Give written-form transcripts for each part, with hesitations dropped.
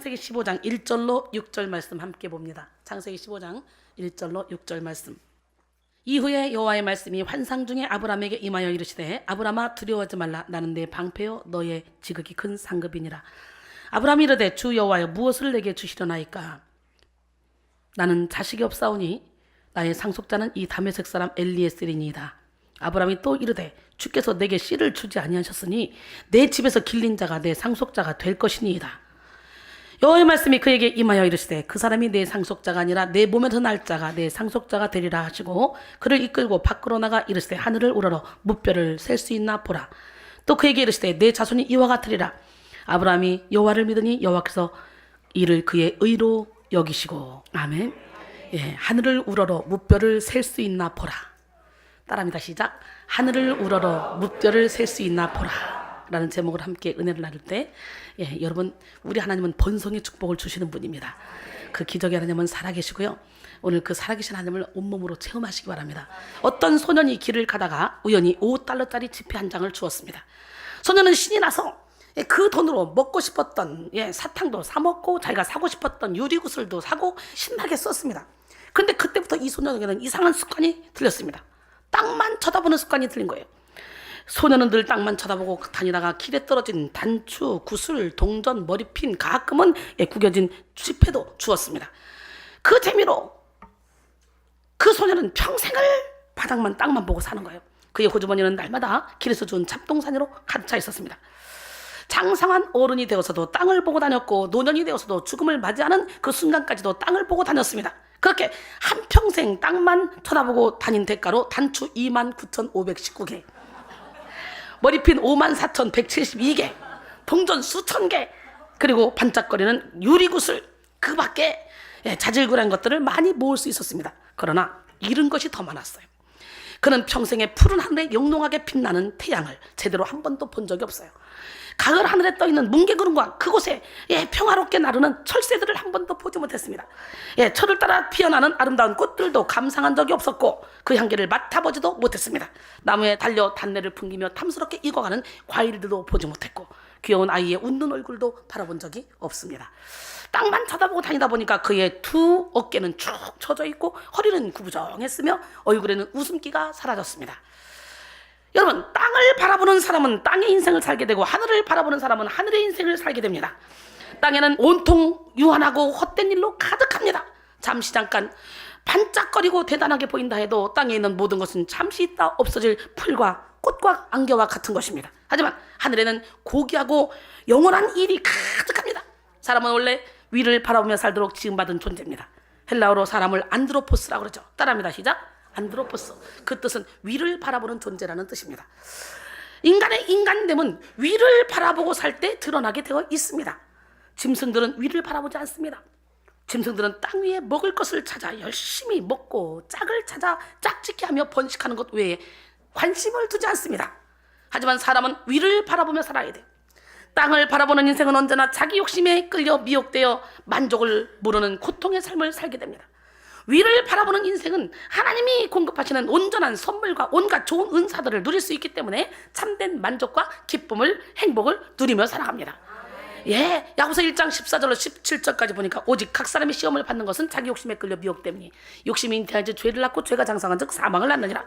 창세기 15장 1절로 6절 말씀 함께 봅니다. 창세기 15장 1절로 6절 말씀. 이후에 여호와의 말씀이 환상 중에 아브라함에게 임하여 이르시되 아브라함아 두려워하지 말라. 나는 내 방패요 너의 지극히 큰 상급이니라. 아브라함이 이르되 주 여호와여 무엇을 내게 주시려나이까. 나는 자식이 없사오니 나의 상속자는 이 다메섹 사람 엘리에셀이니이다. 아브라함이 또 이르되 주께서 내게 씨를 주지 아니하셨으니 내 집에서 길린 자가 내 상속자가 될 것이니이다. 여호와의 말씀이 그에게 임하여 이르시되 그 사람이 내 상속자가 아니라 내 몸에서 날 자가 내 상속자가 되리라 하시고 그를 이끌고 밖으로 나가 이르시되 하늘을 우러러 무뼈를 셀 수 있나 보라. 또 그에게 이르시되 내 자손이 이와 같으리라. 아브라함이 여호와를 믿으니 여호와께서 이를 그의 의로 여기시고. 아멘. 예, 하늘을 우러러 무뼈를 셀 수 있나 보라. 따라합니다. 시작. 하늘을 우러러 무뼈를 셀 수 있나 보라 라는 제목을 함께 은혜를 나눌 때, 예, 여러분, 우리 하나님은 번성의 축복을 주시는 분입니다. 그 기적의 하나님은 살아계시고요. 오늘 그 살아계신 하나님을 온몸으로 체험하시기 바랍니다. 어떤 소년이 길을 가다가 우연히 5달러짜리 지폐 한 장을 주었습니다. 소년은 신이 나서 그 돈으로 먹고 싶었던 사탕도 사 먹고 자기가 사고 싶었던 유리구슬도 사고 신나게 썼습니다. 그런데 그때부터 이 소년에게는 이상한 습관이 들렸습니다. 땅만 쳐다보는 습관이 들린 거예요. 소년은 늘 땅만 쳐다보고 다니다가 길에 떨어진 단추, 구슬, 동전, 머리핀, 가끔은 구겨진 지폐도 주었습니다. 그 재미로 그 소년은 평생을 바닥만 땅만 보고 사는 거예요. 그의 호주머니는 날마다 길에서 준 잡동사니로 가득 차 있었습니다. 장성한 어른이 되어서도 땅을 보고 다녔고 노년이 되어서도 죽음을 맞이하는 그 순간까지도 땅을 보고 다녔습니다. 그렇게 한평생 땅만 쳐다보고 다닌 대가로 단추 29,519개, 머리핀 54,172개, 동전 수천 개, 그리고 반짝거리는 유리구슬, 그 밖에 자질구레한 것들을 많이 모을 수 있었습니다. 그러나 잃은 것이 더 많았어요. 그는 평생에 푸른 하늘에 영롱하게 빛나는 태양을 제대로 한 번도 본 적이 없어요. 가을 하늘에 떠있는 뭉게구름과 그곳에 평화롭게 나르는 철새들을 한 번도 보지 못했습니다. 철을 따라 피어나는 아름다운 꽃들도 감상한 적이 없었고 그 향기를 맡아보지도 못했습니다. 나무에 달려 단내를 풍기며 탐스럽게 익어가는 과일들도 보지 못했고 귀여운 아이의 웃는 얼굴도 바라본 적이 없습니다. 땅만 쳐다보고 다니다 보니까 그의 두 어깨는 축 처져 있고 허리는 구부정했으며 얼굴에는 웃음기가 사라졌습니다. 여러분, 땅을 바라보는 사람은 땅의 인생을 살게 되고 하늘을 바라보는 사람은 하늘의 인생을 살게 됩니다. 땅에는 온통 유한하고 헛된 일로 가득합니다. 잠시 잠깐 반짝거리고 대단하게 보인다 해도 땅에 있는 모든 것은 잠시 있다 없어질 풀과 꽃과 안개와 같은 것입니다. 하지만 하늘에는 고귀하고 영원한 일이 가득합니다. 사람은 원래 위를 바라보며 살도록 지음받은 존재입니다. 헬라어로 사람을 안드로포스라고 그러죠. 따라합니다. 시작. 안드로포스. 그 뜻은 위를 바라보는 존재라는 뜻입니다. 인간의 인간됨은 위를 바라보고 살 때 드러나게 되어 있습니다. 짐승들은 위를 바라보지 않습니다. 짐승들은 땅 위에 먹을 것을 찾아 열심히 먹고 짝을 찾아 짝짓기 하며 번식하는 것 외에 관심을 두지 않습니다. 하지만 사람은 위를 바라보며 살아야 돼요. 땅을 바라보는 인생은 언제나 자기 욕심에 끌려 미혹되어 만족을 모르는 고통의 삶을 살게 됩니다. 위를 바라보는 인생은 하나님이 공급하시는 온전한 선물과 온갖 좋은 은사들을 누릴 수 있기 때문에 참된 만족과 기쁨을, 행복을 누리며 살아갑니다. 야고보서 1장 14절로 17절까지 보니까 오직 각 사람이 시험을 받는 것은 자기 욕심에 끌려 미혹되니 욕심이 잉태하지 죄를 낳고 죄가 장성한 즉 사망을 낳느니라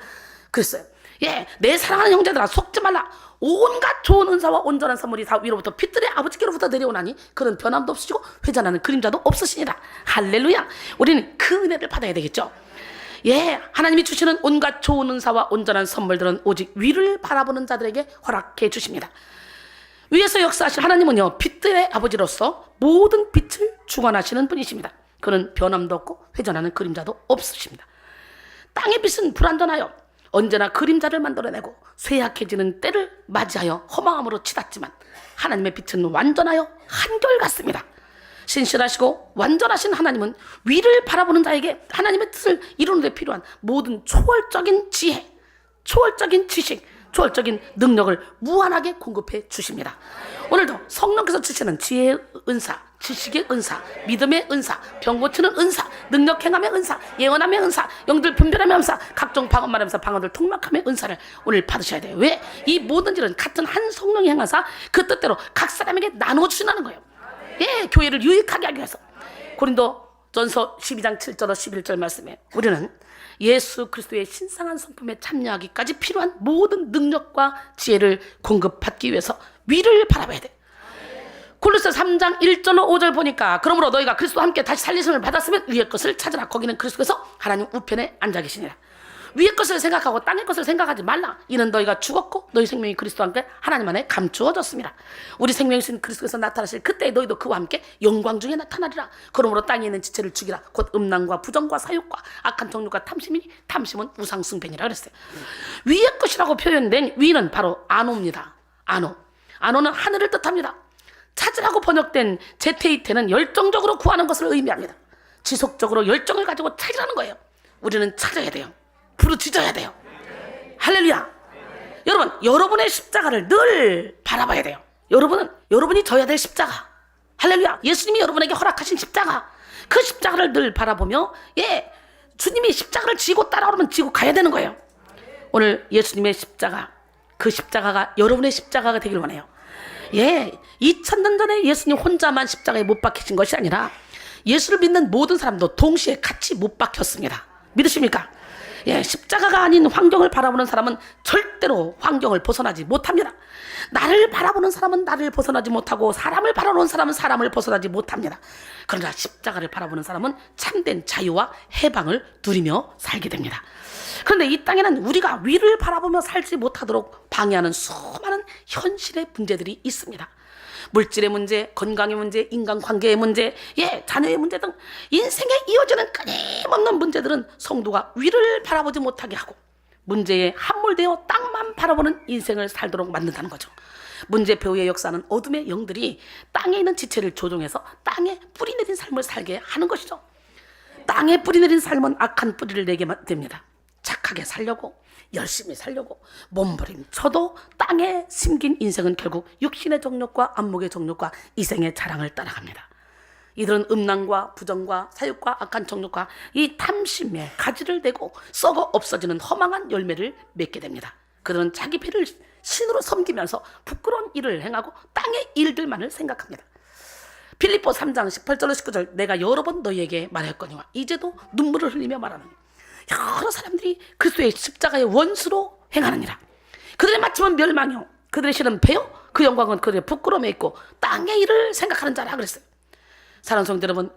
그랬어요. 내 사랑하는 형제들아 속지 말라. 온갖 좋은 은사와 온전한 선물이 다 위로부터 빛들의 아버지께로부터 내려오나니 그는 변함도 없으시고 회전하는 그림자도 없으시니라. 할렐루야. 우리는 그 은혜를 받아야 되겠죠. 하나님이 주시는 온갖 좋은 은사와 온전한 선물들은 오직 위를 바라보는 자들에게 허락해 주십니다. 위에서 역사하신 하나님은요 빛들의 아버지로서 모든 빛을 주관하시는 분이십니다. 그는 변함도 없고 회전하는 그림자도 없으십니다. 땅의 빛은 불완전하여 언제나 그림자를 만들어내고 쇠약해지는 때를 맞이하여 허망함으로 치닫지만 하나님의 빛은 완전하여 한결같습니다. 신실하시고 완전하신 하나님은 위를 바라보는 자에게 하나님의 뜻을 이루는 데 필요한 모든 초월적인 지혜, 초월적인 지식, 초월적인 능력을 무한하게 공급해 주십니다. 오늘도 성령께서 주시는 지혜의 은사, 지식의 은사, 믿음의 은사, 병 고치는 은사, 능력 행함의 은사, 예언함의 은사, 영들 분별함의 은사, 각종 방언 말하면서 방언들 통역함의 은사를 오늘 받으셔야 돼요. 왜? 이 모든 일은 같은 한 성령이 행하사 그 뜻대로 각 사람에게 나눠주신다는 거예요. 예, 교회를 유익하게 하기 위해서. 고린도전서 12장 7절로 11절 말씀에 우리는 예수 그리스도의 신성한 성품에 참여하기까지 필요한 모든 능력과 지혜를 공급받기 위해서 위를 바라봐야 돼. 골로새 3장 1절로 5절 보니까 그러므로 너희가 그리스도와 함께 다시 살리심을 받았으면 위의 것을 찾으라. 거기는 그리스도께서 하나님 우편에 앉아 계시니라. 위의 것을 생각하고 땅의 것을 생각하지 말라. 이는 너희가 죽었고 너희 생명이 그리스도와 함께 하나님 안에 감추어졌습니다. 우리 생명이신 그리스도께서 나타나실 그때 너희도 그와 함께 영광 중에 나타나리라. 그러므로 땅에 있는 지체를 죽이라. 곧 음란과 부정과 사욕과 악한 정욕과 탐심이니 탐심은 우상숭배니라 그랬어요. 위의 것이라고 표현된 위는 바로 아노입니다. 아노는 하늘을 뜻합니다. 찾으라고 번역된 제테이테는 열정적으로 구하는 것을 의미합니다. 지속적으로 열정을 가지고 찾으라는 거예요. 우리는 찾아야 돼요. 부르짖어야 돼요. 할렐루야. 여러분, 여러분의 십자가를 늘 바라봐야 돼요. 여러분이 져야 될 십자가. 할렐루야. 예수님이 여러분에게 허락하신 십자가, 그 십자가를 늘 바라보며 주님이 십자가를 지고 따라오면 지고 가야 되는 거예요. 오늘 예수님의 십자가, 그 십자가가 여러분의 십자가가 되길 원해요. 2000년 전에 예수님 혼자만 십자가에 못 박히신 것이 아니라 예수를 믿는 모든 사람도 동시에 같이 못 박혔습니다. 믿으십니까? 십자가가 아닌 환경을 바라보는 사람은 절대로 환경을 벗어나지 못합니다. 나를 바라보는 사람은 나를 벗어나지 못하고 사람을 바라보는 사람은 사람을 벗어나지 못합니다. 그러나 십자가를 바라보는 사람은 참된 자유와 해방을 누리며 살게 됩니다. 그런데 이 땅에는 우리가 위를 바라보며 살지 못하도록 방해하는 수많은 현실의 문제들이 있습니다. 물질의 문제, 건강의 문제, 인간관계의 문제, 자녀의 문제 등 인생에 이어지는 끊임없는 문제들은 성도가 위를 바라보지 못하게 하고 문제에 함몰되어 땅만 바라보는 인생을 살도록 만든다는 거죠. 문제배후의 역사는 어둠의 영들이 땅에 있는 지체를 조종해서 땅에 뿌리 내린 삶을 살게 하는 것이죠. 땅에 뿌리 내린 삶은 악한 뿌리를 내게 됩니다. 착하게 살려고, 열심히 살려고 몸부림쳐도 땅에 심긴 인생은 결국 육신의 정욕과 안목의 정욕과 이생의 자랑을 따라갑니다. 이들은 음란과 부정과 사욕과 악한 정욕과 이 탐심에 가지를 대고 썩어 없어지는 허망한 열매를 맺게 됩니다. 그들은 자기 배를 신으로 섬기면서 부끄러운 일을 행하고 땅의 일들만을 생각합니다. 빌립보 3장 18절로 19절 내가 여러 번 너희에게 말했거니와 이제도 눈물을 흘리며 말하는 여러 사람들이 그리스도의 십자가의 원수로 행하느니라. 그들의 마침은 멸망이요 그들의 실은 배요 그 영광은 그들의 부끄러움에 있고 땅의 일을 생각하는 자라 그랬어요. 사랑하는 성도 여러분,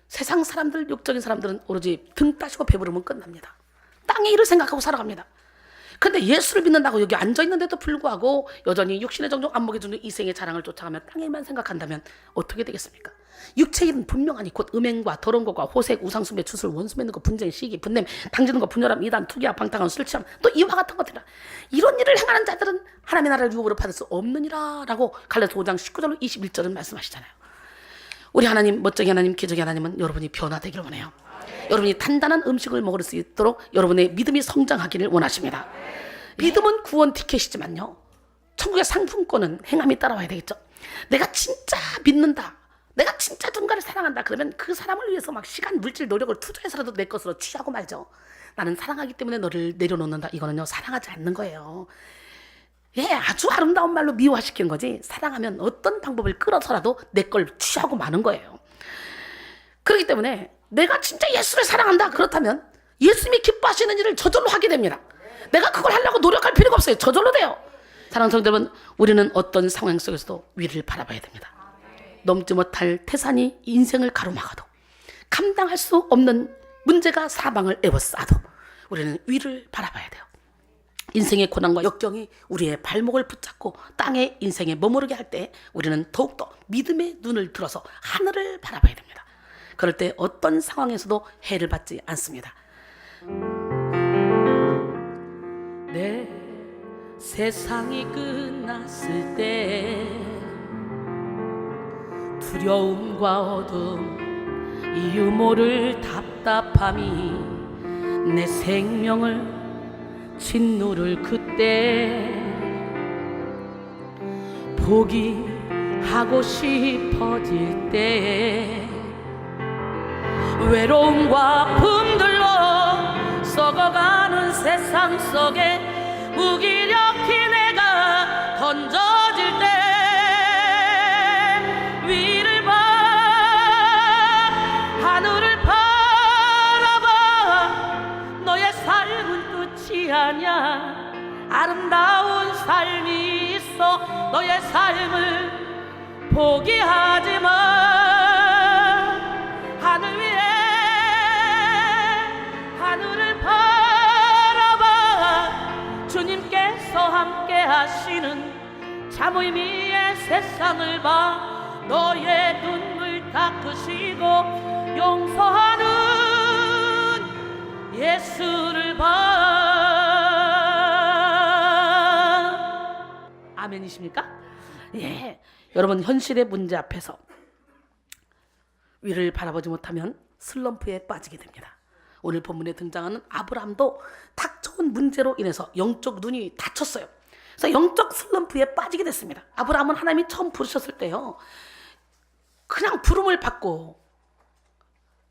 세상 사람들, 육적인 사람들은 오로지 등 따시고 배부르면 끝납니다. 땅의 일을 생각하고 살아갑니다. 근데 예수를 믿는다고 여기 앉아있는데도 불구하고 여전히 육신의 정욕, 안목의 정욕, 이생의 자랑을 쫓아가며 땅의 일만 생각한다면 어떻게 되겠습니까? 육체의 일은 분명하니 곧 음행과 더러운 것과 호색, 우상숭배, 추술, 원수 맺는 것, 분쟁, 시기, 분냄, 당지는 것, 분열함, 이단, 투기와 방탕함, 술 취함 또 이와 같은 것들이라. 이런 일을 행하는 자들은 하나님의 나라를 유업으로 받을 수 없느니라 라고 갈라디아서 5장 19절로 21절은 말씀하시잖아요. 우리 하나님, 멋쟁이 하나님, 기적의 하나님은 여러분이 변화되기를 원해요. 여러분이 단단한 음식을 먹을 수 있도록 여러분의 믿음이 성장하기를 원하십니다. 믿음은 구원 티켓이지만요, 천국의 상품권은 행함이 따라와야 되겠죠. 내가 진짜 믿는다, 내가 진짜 누군가를 사랑한다 그러면 그 사람을 위해서 막 시간, 물질, 노력을 투자해서라도 내 것으로 취하고 말죠. 나는 사랑하기 때문에 너를 내려놓는다, 이거는요 사랑하지 않는 거예요. 아주 아름다운 말로 미화시키는 거지, 사랑하면 어떤 방법을 끌어서라도 내 걸 취하고 마는 거예요. 그렇기 때문에 내가 진짜 예수를 사랑한다 그렇다면 예수님이 기뻐하시는 일을 저절로 하게 됩니다. 내가 그걸 하려고 노력할 필요가 없어요. 저절로 돼요. 사랑하는 성도 여러분, 우리는 어떤 상황 속에서도 위를 바라봐야 됩니다. 넘지 못할 태산이 인생을 가로막아도, 감당할 수 없는 문제가 사방을 에워싸도 우리는 위를 바라봐야 돼요. 인생의 고난과 역경이 우리의 발목을 붙잡고 땅의 인생에 머무르게 할 때 우리는 더욱더 믿음의 눈을 들어서 하늘을 바라봐야 됩니다. 그럴 때 어떤 상황에서도 해를 받지 않습니다. 내 세상이 끝났을 때 두려움과 어둠, 이유 모를 답답함이 내 생명을 짓누를 그때 포기하고 싶어질 때 외로움과 품들로 썩어가는 세상 속에 무기력히 내가 던져질 때 위를 봐 삶을 포기하지 마. 하늘 위에 하늘을 바라봐. 주님께서 함께 하시는 참 의미의 세상을 봐. 너의 눈물 닦으시고 용서하는 예수를 봐. 아멘이십니까? 예, 여러분, 현실의 문제 앞에서 위를 바라보지 못하면 슬럼프에 빠지게 됩니다. 오늘 본문에 등장하는 아브라함도 닥쳐온 문제로 인해서 영적 눈이 닫혔어요. 그래서 영적 슬럼프에 빠지게 됐습니다. 아브라함은 하나님이 처음 부르셨을 때요, 그냥 부름을 받고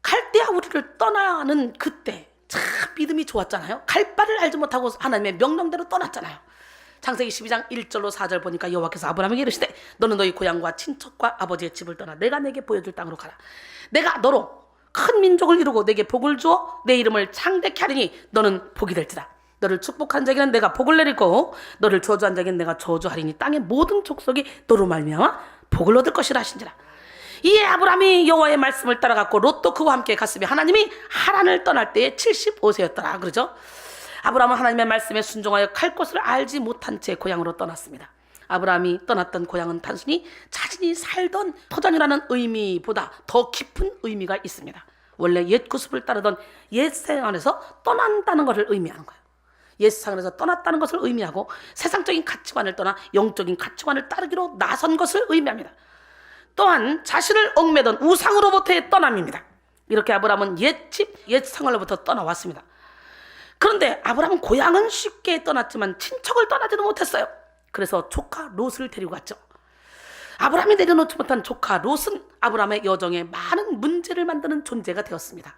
갈대아 우리를 떠나는 그때 참 믿음이 좋았잖아요. 갈 바를 알지 못하고 하나님의 명령대로 떠났잖아요. 창세기 12장 1절로 4절 보니까 여호와께서 아브라함에게 이르시되 너는 너희 고향과 친척과 아버지의 집을 떠나 내가 내게 보여줄 땅으로 가라. 내가 너로 큰 민족을 이루고 내게 복을 주어 내 이름을 창대케 하리니 너는 복이 될지라. 너를 축복한 자에게는 내가 복을 내리고 너를 저주한 자에게는 내가 저주하리니 땅의 모든 족속이 너로 말미암아 복을 얻을 것이라 하신지라. 이에 아브라함이 여호와의 말씀을 따라갔고 롯도 그와 함께 갔으며 하나님이 하란을 떠날 때에 75세였더라. 그러죠? 아브라함은 하나님의 말씀에 순종하여 갈 곳을 알지 못한 채 고향으로 떠났습니다. 아브라함이 떠났던 고향은 단순히 자신이 살던 터전이라는 의미보다 더 깊은 의미가 있습니다. 원래 옛 구습을 따르던 옛 생활에서 떠난다는 것을 의미하는 거예요. 옛 생활에서 떠났다는 것을 의미하고 세상적인 가치관을 떠나 영적인 가치관을 따르기로 나선 것을 의미합니다. 또한 자신을 얽매던 우상으로부터의 떠남입니다. 이렇게 아브라함은 옛집, 옛 생활로부터 떠나왔습니다. 그런데 아브라함은 고향은 쉽게 떠났지만 친척을 떠나지도 못했어요. 그래서 조카 롯을 데리고 갔죠. 아브라함이 내려놓지 못한 조카 롯은 아브라함의 여정에 많은 문제를 만드는 존재가 되었습니다.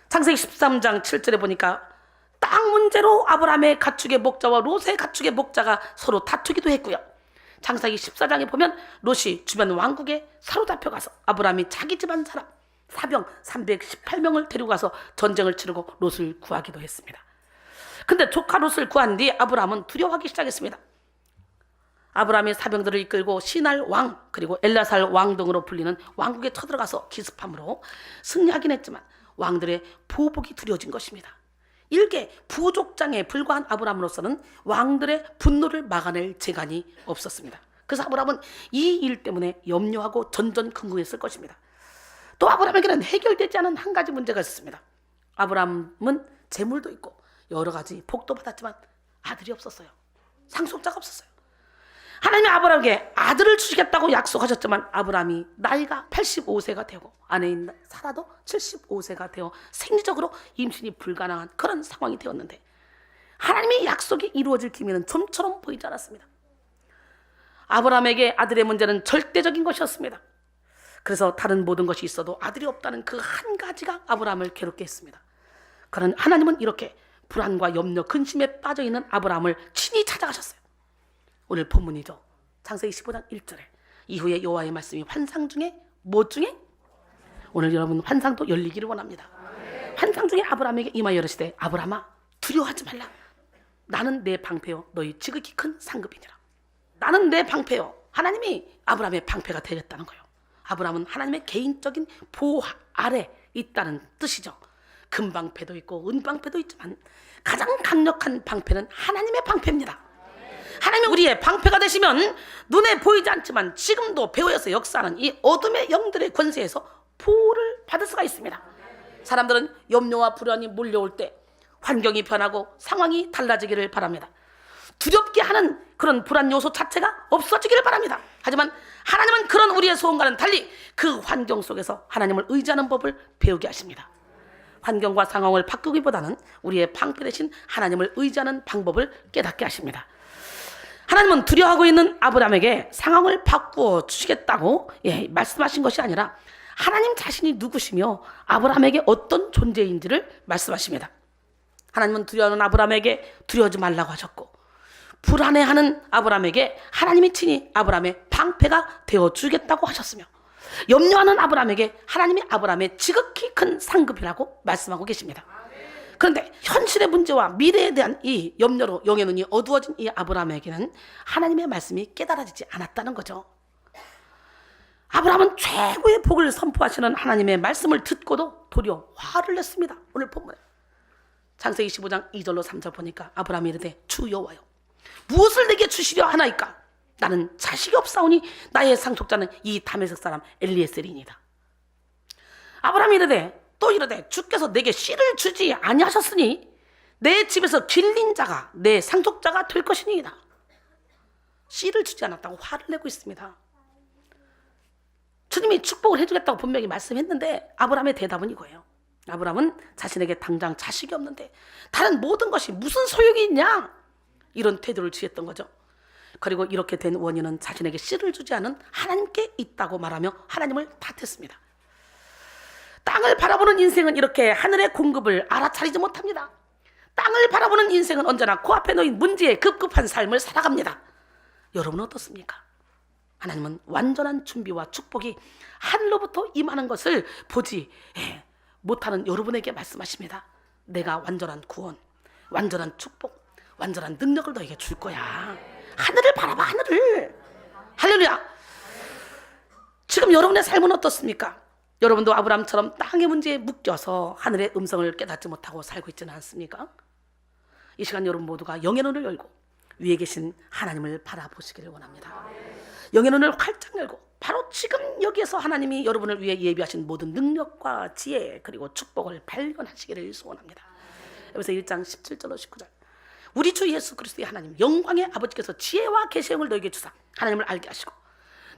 창세기 13장 7절에 보니까 땅 문제로 아브라함의 가축의 목자와 롯의 가축의 목자가 서로 다투기도 했고요. 창세기 14장에 보면 롯이 주변 왕국에 사로잡혀가서 아브라함이 자기 집안 사람 사병 318명을 데리고 가서 전쟁을 치르고 롯을 구하기도 했습니다. 근데 조카 롯을 구한 뒤 아브라함은 두려워하기 시작했습니다. 아브라함의 사병들을 이끌고 시날 왕 그리고 엘라살 왕 등으로 불리는 왕국에 쳐들어가서 기습함으로 승리하긴 했지만 왕들의 보복이 두려워진 것입니다. 일개 부족장에 불과한 아브라함으로서는 왕들의 분노를 막아낼 재간이 없었습니다. 그래서 아브라함은 이 일 때문에 염려하고 전전긍긍했을 것입니다. 또 아브라함에게는 해결되지 않은 한 가지 문제가 있었습니다. 아브라함은 재물도 있고 여러 가지 복도 받았지만 아들이 없었어요. 상속자가 없었어요. 하나님이 아브라함에게 아들을 주시겠다고 약속하셨지만 아브라함이 나이가 85세가 되고 아내인 사라도 75세가 되어 생리적으로 임신이 불가능한 그런 상황이 되었는데 하나님의 약속이 이루어질 기미는 좀처럼 보이지 않았습니다. 아브라함에게 아들의 문제는 절대적인 것이었습니다. 그래서 다른 모든 것이 있어도 아들이 없다는 그 한 가지가 아브라함을 괴롭게 했습니다. 그러나 하나님은 이렇게 불안과 염려, 근심에 빠져있는 아브라함을 친히 찾아가셨어요. 오늘 본문이죠. 창세기 15장 1절에 이후에 여호와의 말씀이 환상 중에 뭐 중에? 오늘 여러분 환상도 열리기를 원합니다. 환상 중에 아브라함에게 임하여 이르시되 아브라함아 두려워하지 말라. 나는 내 방패요 너희 지극히 큰 상급이니라. 나는 내 방패요. 하나님이 아브라함의 방패가 되겠다는 거예요. 아브라함은 하나님의 개인적인 보호 아래 있다는 뜻이죠. 금방패도 있고 은방패도 있지만 가장 강력한 방패는 하나님의 방패입니다. 하나님이 우리의 방패가 되시면 눈에 보이지 않지만 지금도 배후에서 역사하는 이 어둠의 영들의 권세에서 보호를 받을 수가 있습니다. 사람들은 염려와 불안이 몰려올 때 환경이 변하고 상황이 달라지기를 바랍니다. 두렵게 하는 그런 불안 요소 자체가 없어지기를 바랍니다. 하지만 하나님은 그런 우리의 소원과는 달리 그 환경 속에서 하나님을 의지하는 법을 배우게 하십니다. 환경과 상황을 바꾸기보다는 우리의 방패 대신 하나님을 의지하는 방법을 깨닫게 하십니다. 하나님은 두려워하고 있는 아브라함에게 상황을 바꾸어 주시겠다고 말씀하신 것이 아니라 하나님 자신이 누구시며 아브라함에게 어떤 존재인지를 말씀하십니다. 하나님은 두려워하는 아브라함에게 두려워하지 말라고 하셨고 불안해하는 아브라함에게 하나님이 친히 아브라함의 방패가 되어주겠다고 하셨으며 염려하는 아브라함에게 하나님이 아브라함의 지극히 큰 상급이라고 말씀하고 계십니다. 그런데 현실의 문제와 미래에 대한 이 염려로 영의 눈이 어두워진 이 아브라함에게는 하나님의 말씀이 깨달아지지 않았다는 거죠. 아브라함은 최고의 복을 선포하시는 하나님의 말씀을 듣고도 도리어 화를 냈습니다. 오늘 본문에 창세기 15장 2절로 3절 보니까 아브라함이 이르되 주 여호와여 무엇을 내게 주시려 하나이까? 나는 자식이 없사오니 나의 상속자는 이 다메섹 사람 엘리에셀이니이다. 아브라함이 이르되 주께서 내게 씨를 주지 아니하셨으니 내 집에서 길린 자가 내 상속자가 될 것이니이다. 씨를 주지 않았다고 화를 내고 있습니다. 주님이 축복을 해주겠다고 분명히 말씀했는데 아브라함의 대답은 이거예요. 아브라함은 자신에게 당장 자식이 없는데 다른 모든 것이 무슨 소용이 있냐? 이런 태도를 취했던 거죠. 그리고 이렇게 된 원인은 자신에게 씨를 주지 않은 하나님께 있다고 말하며 하나님을 탓했습니다. 땅을 바라보는 인생은 이렇게 하늘의 공급을 알아차리지 못합니다. 땅을 바라보는 인생은 언제나 코앞에 놓인 문제에 급급한 삶을 살아갑니다. 여러분은 어떻습니까? 하나님은 완전한 준비와 축복이 하늘로부터 임하는 것을 보지 못하는 여러분에게 말씀하십니다. 내가 완전한 구원, 완전한 축복, 완전한 능력을 너에게 줄 거야. 하늘을 바라봐, 하늘을. 할렐루야. 지금 여러분의 삶은 어떻습니까? 여러분도 아브라함처럼 땅의 문제에 묶여서 하늘의 음성을 깨닫지 못하고 살고 있지는 않습니까? 이 시간 여러분 모두가 영의 눈을 열고 위에 계신 하나님을 바라보시기를 원합니다. 영의 눈을 활짝 열고 바로 지금 여기에서 하나님이 여러분을 위해 예비하신 모든 능력과 지혜 그리고 축복을 발견하시기를 소원합니다. 여기서 1장 17절로 19절 우리 주 예수 그리스도의 하나님 영광의 아버지께서 지혜와 계시형을 너에게 주사 하나님을 알게 하시고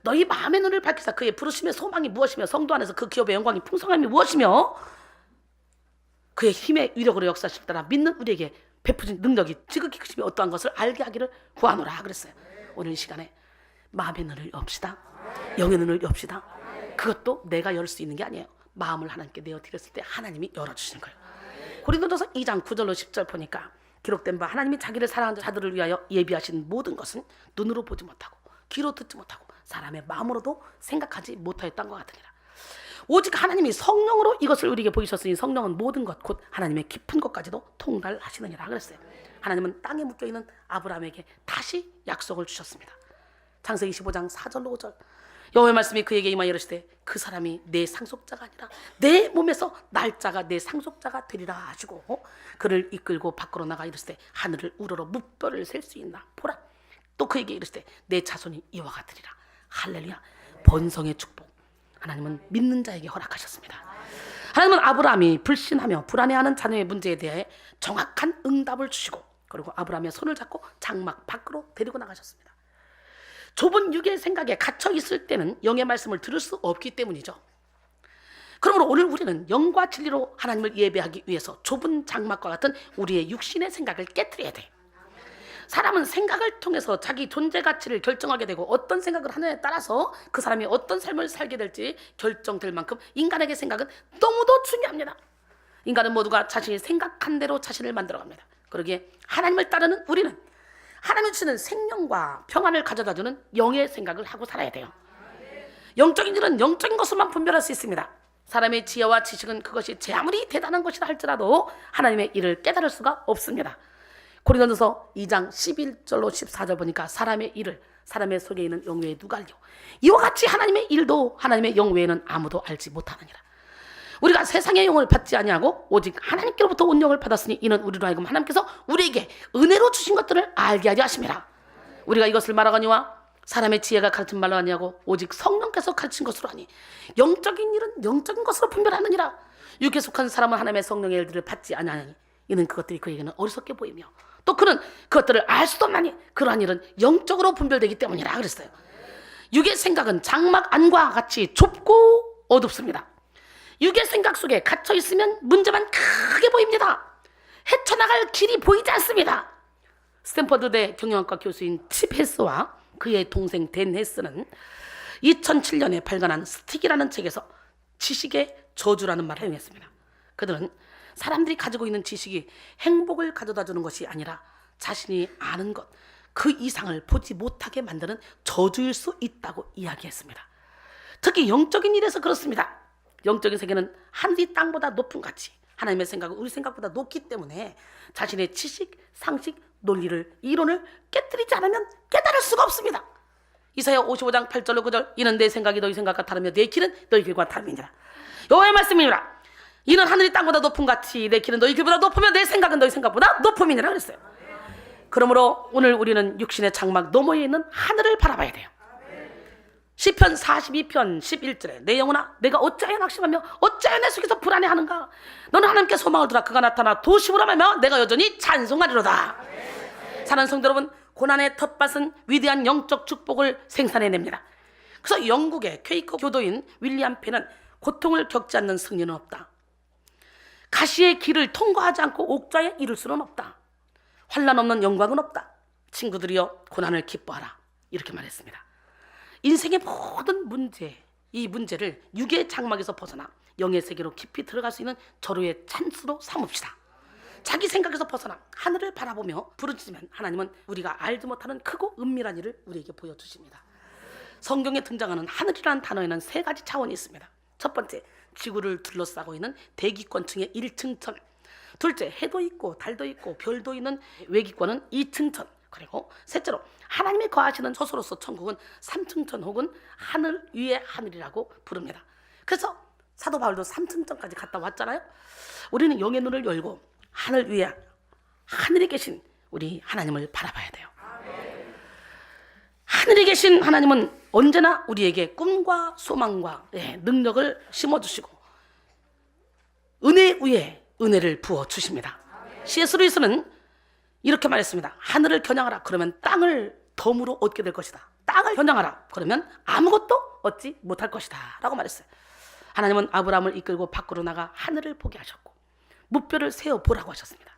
너희 마음의 눈을 밝히사 그의 부르심의 소망이 무엇이며 성도 안에서 그 기업의 영광이 풍성함이 무엇이며 그의 힘의 위력으로 역사하실 때라 믿는 우리에게 베푸신 능력이 지극히 크심이 어떠한 것을 알게 하기를 구하노라 그랬어요. 오늘 이 시간에 마음의 눈을 엽시다. 영의 눈을 엽시다. 그것도 내가 열 수 있는 게 아니에요. 마음을 하나님께 내어드렸을 때 하나님이 열어주시는 거예요. 고린도전서 2장 9절로 10절 보니까 기록된 바 하나님이 자기를 사랑하는 자들을 위하여 예비하신 모든 것은 눈으로 보지 못하고 귀로 듣지 못하고 사람의 마음으로도 생각하지 못하였던 것 같으니라. 오직 하나님이 성령으로 이것을 우리에게 보이셨으니 성령은 모든 것 곧 하나님의 깊은 것까지도 통달하시느니라 그랬어요. 하나님은 땅에 묶여있는 아브라함에게 다시 약속을 주셨습니다. 창세기 15장 4절로 5절 여호와의 말씀이 그에게 임하여 이르시되 그 사람이 내 상속자가 아니라 내 몸에서 날짜가 내 상속자가 되리라 하시고 그를 이끌고 밖으로 나가 이르시되 하늘을 우러러 무뼈를 셀 수 있나 보라. 또 그에게 이르시되 내 자손이 이와 같으리라. 할렐루야. 번성의 축복 하나님은 믿는 자에게 허락하셨습니다. 하나님은 아브라함이 불신하며 불안해하는 자녀의 문제에 대해 정확한 응답을 주시고 그리고 아브라함의 손을 잡고 장막 밖으로 데리고 나가셨습니다. 좁은 육의 생각에 갇혀 있을 때는 영의 말씀을 들을 수 없기 때문이죠. 그러므로 오늘 우리는 영과 진리로 하나님을 예배하기 위해서 좁은 장막과 같은 우리의 육신의 생각을 깨트려야 돼. 사람은 생각을 통해서 자기 존재 가치를 결정하게 되고 어떤 생각을 하느냐에 따라서 그 사람이 어떤 삶을 살게 될지 결정될 만큼 인간에게 생각은 너무도 중요합니다. 인간은 모두가 자신이 생각한 대로 자신을 만들어갑니다. 그러기에 하나님을 따르는 우리는 하나님이 주시는 생명과 평안을 가져다주는 영의 생각을 하고 살아야 돼요. 영적인 일은 영적인 것으로만 분별할 수 있습니다. 사람의 지혜와 지식은 그것이 제 아무리 대단한 것이라 할지라도 하나님의 일을 깨달을 수가 없습니다. 고린도전서 2장 11절로 14절 보니까 사람의 일을 사람의 속에 있는 영 외에 누가 알려 이와 같이 하나님의 일도 하나님의 영 외에는 아무도 알지 못하느니라. 우리가 세상의 영을 받지 아니하고 오직 하나님께로부터 온 영을 받았으니 이는 우리로 하여금 하나님께서 우리에게 은혜로 주신 것들을 알게 하려 하심이라. 우리가 이것을 말하거니와 사람의 지혜가 가르친 말로 아니하고 오직 성령께서 가르친 것으로 하니 영적인 일은 영적인 것으로 분별하느니라. 육에 속한 사람은 하나님의 성령의 일들을 받지 아니하니 이는 그것들이 그에게는 어리석게 보이며 또 그는 그것들을 알 수도 없나니 그러한 일은 영적으로 분별되기 때문이라 그랬어요. 육의 생각은 장막 안과 같이 좁고 어둡습니다. 육의 생각 속에 갇혀 있으면 문제만 크게 보입니다. 헤쳐나갈 길이 보이지 않습니다. 스탠퍼드대 경영학과 교수인 칩 헤스와 그의 동생 댄 헤스는 2007년에 발간한 스틱이라는 책에서 지식의 저주라는 말을 사용했습니다. 그들은 사람들이 가지고 있는 지식이 행복을 가져다 주는 것이 아니라 자신이 아는 것, 그 이상을 보지 못하게 만드는 저주일 수 있다고 이야기했습니다. 특히 영적인 일에서 그렇습니다. 영적인 세계는 하늘이 땅보다 높은 가치, 하나님의 생각은 우리 생각보다 높기 때문에 자신의 지식, 상식, 논리를, 이론을 깨뜨리지 않으면 깨달을 수가 없습니다. 이사야 55장 8절로 9절, 이는 내 생각이 너희 생각과 다르며 내 길은 너희 길과 다름이니라. 여호와의 말씀이니라. 이는 하늘이 땅보다 높음 같이 내 길은 너희 길보다 높으며 내 생각은 너희 생각보다 높음이니라 그랬어요. 그러므로 오늘 우리는 육신의 장막 너머에 있는 하늘을 바라봐야 돼요. 시편 42편 11절에 내 영혼아 내가 어찌하여 낙심하며 어찌하여 내 속에서 불안해하는가. 너는 하나님께 소망을 두라. 그가 나타나 도심으로 하며 내가 여전히 찬송하리로다. 사는 성도 여러분, 고난의 텃밭은 위대한 영적 축복을 생산해냅니다. 그래서 영국의 퀘이커 교도인 윌리엄 펜은 고통을 겪지 않는 승리는 없다. 가시의 길을 통과하지 않고 옥좌에 이를 수는 없다. 환난 없는 영광은 없다. 친구들이여 고난을 기뻐하라. 이렇게 말했습니다. 인생의 모든 문제, 이 문제를 육의 장막에서 벗어나 영의 세계로 깊이 들어갈 수 있는 절호의 찬스로 삼읍시다. 자기 생각에서 벗어나 하늘을 바라보며 부르짖으면 하나님은 우리가 알지 못하는 크고 은밀한 일을 우리에게 보여주십니다. 성경에 등장하는 하늘이라는 단어에는 세 가지 차원이 있습니다. 첫 번째, 지구를 둘러싸고 있는 대기권층의 1층천. 둘째, 해도 있고 달도 있고 별도 있는 외기권은 2층천. 그리고 셋째로 하나님이 거하시는 저소로서 천국은 3층천 혹은 하늘 위의 하늘이라고 부릅니다. 그래서 사도 바울도 3층천까지 갔다 왔잖아요. 우리는 영의 눈을 열고 하늘 위에 하늘에 계신 우리 하나님을 바라봐야 돼요. 하늘에 계신 하나님은 언제나 우리에게 꿈과 소망과 능력을 심어주시고 은혜 위에 은혜를 부어주십니다. C.S. 루이스는 이렇게 말했습니다. 하늘을 겨냥하라. 그러면 땅을 덤으로 얻게 될 것이다. 땅을 겨냥하라. 그러면 아무것도 얻지 못할 것이다 라고 말했어요. 하나님은 아브라함을 이끌고 밖으로 나가 하늘을 보게 하셨고 무뼈를 세어보라고 하셨습니다.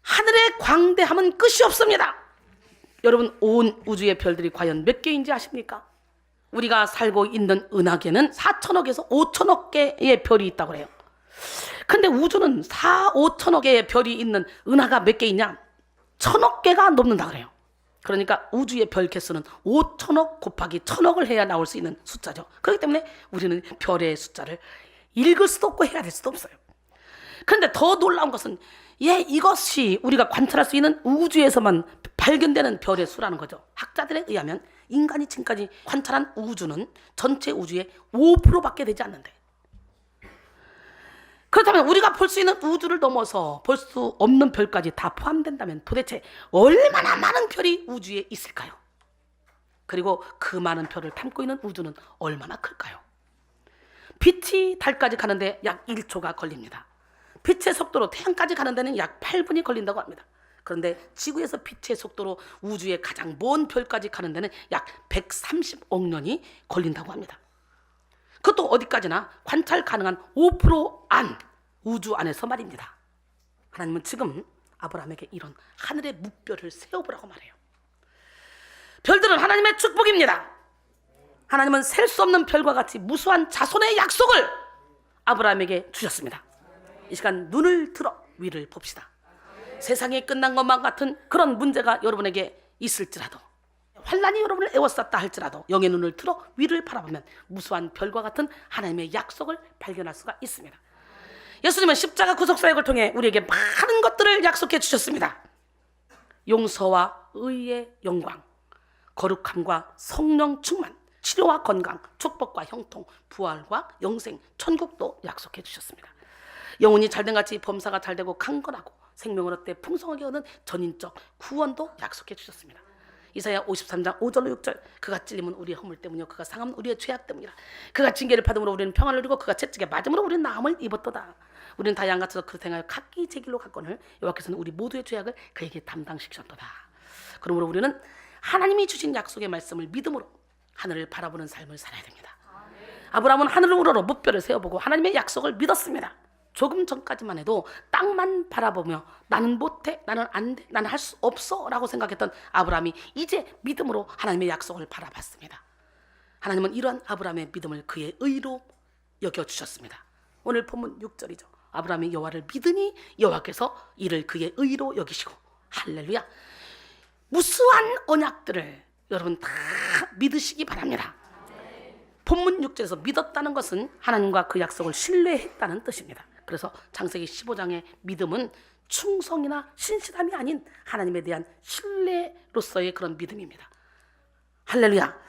하늘의 광대함은 끝이 없습니다. 여러분, 온 우주의 별들이 과연 몇 개인지 아십니까? 우리가 살고 있는 은하계는 4천억에서 5천억 개의 별이 있다고 해요. 근데 우주는 4, 5천억 개의 별이 있는 은하가 몇 개 있냐? 1,000억 개가 넘는다 그래요. 그러니까 우주의 별 개수는 5천억 곱하기 1,000억을 해야 나올 수 있는 숫자죠. 그렇기 때문에 우리는 별의 숫자를 읽을 수도 없고 해야 될 수도 없어요. 그런데 더 놀라운 것은 이것이 우리가 관찰할 수 있는 우주에서만 발견되는 별의 수라는 거죠. 학자들에 의하면 인간이 지금까지 관찰한 우주는 전체 우주의 5%밖에 되지 않는데, 그렇다면 우리가 볼 수 있는 우주를 넘어서 볼 수 없는 별까지 다 포함된다면 도대체 얼마나 많은 별이 우주에 있을까요? 그리고 그 많은 별을 담고 있는 우주는 얼마나 클까요? 빛이 달까지 가는데 약 1초가 걸립니다. 빛의 속도로 태양까지 가는 데는 약 8분이 걸린다고 합니다. 그런데 지구에서 빛의 속도로 우주의 가장 먼 별까지 가는 데는 약 130억 년이 걸린다고 합니다. 그것도 어디까지나 관찰 가능한 5%안 우주 안에서 말입니다. 하나님은 지금 아브라함에게 이런 하늘의 무뼈를 세워보라고 말해요. 별들은 하나님의 축복입니다. 하나님은 셀 수 없는 별과 같이 무수한 자손의 약속을 아브라함에게 주셨습니다. 이 시간 눈을 들어 위를 봅시다. 세상이 끝난 것만 같은 그런 문제가 여러분에게 있을지라도, 환난이 여러분을 애워쌌다 할지라도 영의 눈을 들어 위를 바라보면 무수한 별과 같은 하나님의 약속을 발견할 수가 있습니다. 예수님은 십자가 구속사역을 통해 우리에게 많은 것들을 약속해 주셨습니다. 용서와 의의 영광, 거룩함과 성령 충만, 치료와 건강, 축복과 형통, 부활과 영생, 천국도 약속해 주셨습니다. 영혼이 잘된 같이 범사가 잘되고 강건하고 생명을 얻되 풍성하게 얻는 전인적 구원도 약속해 주셨습니다. 이사야 53장 5절로 6절, 그가 찔림은 우리의 허물 때문이요 그가 상함은 우리의 죄악 때문이라. 그가 징계를 받음으로 우리는 평안을 누리고 그가 채찍에 맞음으로 우리는 나음을 입었도다. 우리는 다 양같아서 그릇 행하여 각기 제 길로 갔거늘 여호와께서는 우리 모두의 죄악을 그에게 담당시키셨도다. 그러므로 우리는 하나님이 주신 약속의 말씀을 믿음으로 하늘을 바라보는 삶을 살아야 됩니다. 아브라함은 하늘을 우러러 무뼈를 세워보고 하나님의 약속을 믿었습니다. 조금 전까지만 해도 땅만 바라보며 나는 못해, 나는 안 돼, 나는 할 수 없어 라고 생각했던 아브라함이 이제 믿음으로 하나님의 약속을 바라봤습니다. 하나님은 이러한 아브라함의 믿음을 그의 의로 여겨주셨습니다. 오늘 본문 6절이죠. 아브라함이 여호와를 믿으니 여호와께서 이를 그의 의로 여기시고, 할렐루야. 무수한 언약들을 여러분 다 믿으시기 바랍니다. 본문 6절에서 믿었다는 것은 하나님과 그 약속을 신뢰했다는 뜻입니다. 그래서 창세기 15장의 믿음은 충성이나 신실함이 아닌 하나님에 대한 신뢰로서의 그런 믿음입니다. 할렐루야.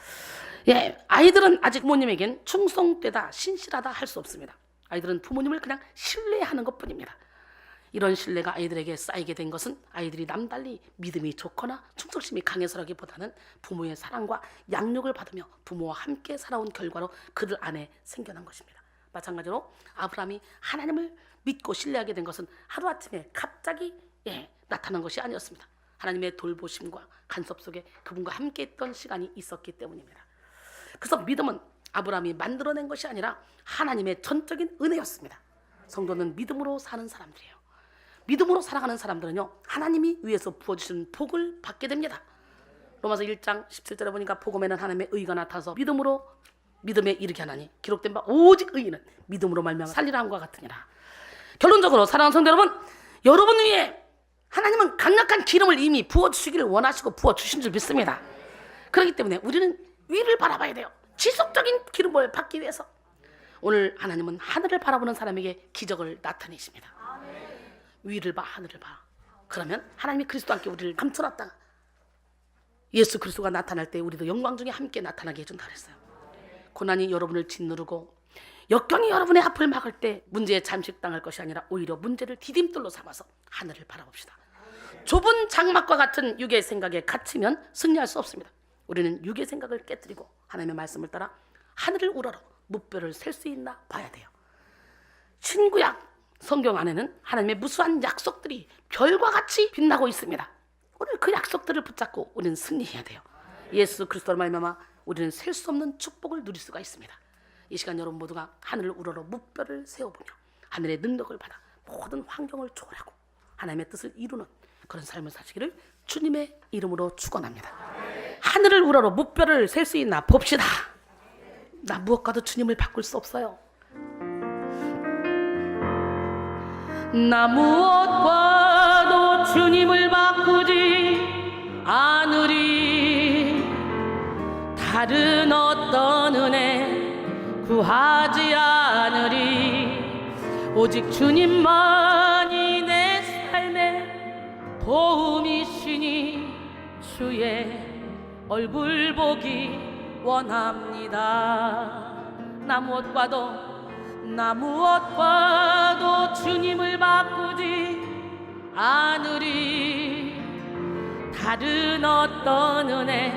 예, 아이들은 아직 부모님에겐 충성되다, 신실하다 할 수 없습니다. 아이들은 부모님을 그냥 신뢰하는 것뿐입니다. 이런 신뢰가 아이들에게 쌓이게 된 것은 아이들이 남달리 믿음이 좋거나 충성심이 강해서라기보다는 부모의 사랑과 양육을 받으며 부모와 함께 살아온 결과로 그들 안에 생겨난 것입니다. 마찬가지로 아브라함이 하나님을 믿고 신뢰하게 된 것은 하루아침에 갑자기 나타난 것이 아니었습니다. 하나님의 돌보심과 간섭 속에 그분과 함께 했던 시간이 있었기 때문입니다. 그래서 믿음은 아브라함이 만들어낸 것이 아니라 하나님의 전적인 은혜였습니다. 성도는 믿음으로 사는 사람들이에요. 믿음으로 살아가는 사람들은요, 하나님이 위에서 부어주신 복을 받게 됩니다. 로마서 1장 17절에 보니까 복음에는 하나님의 의가 나타나서 믿음에 이르게 하나니 기록된 바 오직 의인은 믿음으로 말미암아 살리라 함과 같으니라. 결론적으로 사랑하는 성도 여러분 위에 하나님은 강력한 기름을 이미 부어주시기를 원하시고 부어주신 줄 믿습니다. 그렇기 때문에 우리는 위를 바라봐야 돼요. 지속적인 기름을 받기 위해서. 오늘 하나님은 하늘을 바라보는 사람에게 기적을 나타내십니다. 위를 봐, 하늘을 봐. 그러면 하나님이 그리스도와 함께 우리를 감춰놨다가 예수 그리스도가 나타날 때 우리도 영광 중에 함께 나타나게 해준다 그랬어요. 고난이 여러분을 짓누르고 역경이 여러분의 앞을 막을 때 문제에 잠식당할 것이 아니라 오히려 문제를 디딤돌로 삼아서 하늘을 바라봅시다. 좁은 장막과 같은 육의 생각에 갇히면 승리할 수 없습니다. 우리는 육의 생각을 깨뜨리고 하나님의 말씀을 따라 하늘을 우러러 무뼈를 셀 수 있나 봐야 돼요. 신구약 성경 안에는 하나님의 무수한 약속들이 별과 같이 빛나고 있습니다. 오늘 그 약속들을 붙잡고 우리는 승리해야 돼요. 예수 그리스도로 말미암아 우리는 셀 수 없는 축복을 누릴 수가 있습니다. 이 시간 여러분 모두가 하늘을 우러러 무뼈를 세워보며 하늘의 능력을 받아 모든 환경을 초월하고 하나님의 뜻을 이루는 그런 삶을 사시기를 주님의 이름으로 축원합니다. 하늘을 우러러 무뼈를 셀 수 있나 봅시다. 나 무엇과도 주님을 바꿀 수 없어요. 나 무엇과도 주님을 바꾸지 않으리. 다른 어떤 은혜 구하지 않으리. 오직 주님만이 내 삶의 도움이시니 주의 얼굴 보기 원합니다. 나 무엇과도 주님을 바꾸지 않으리. 다른 어떤 은혜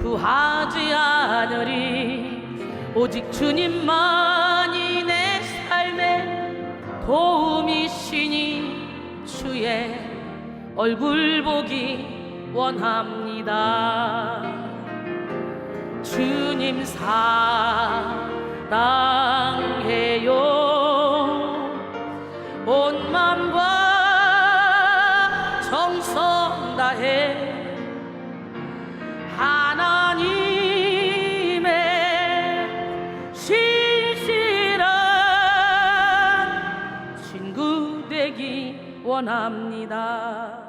구하지 않으리. 오직 주님만이 내 삶의 도움이시니 주의 얼굴 보기 원합니다. 주님 사랑해요. 온 맘과 정성 다해 하나님의 신실한 친구 되기 원합니다.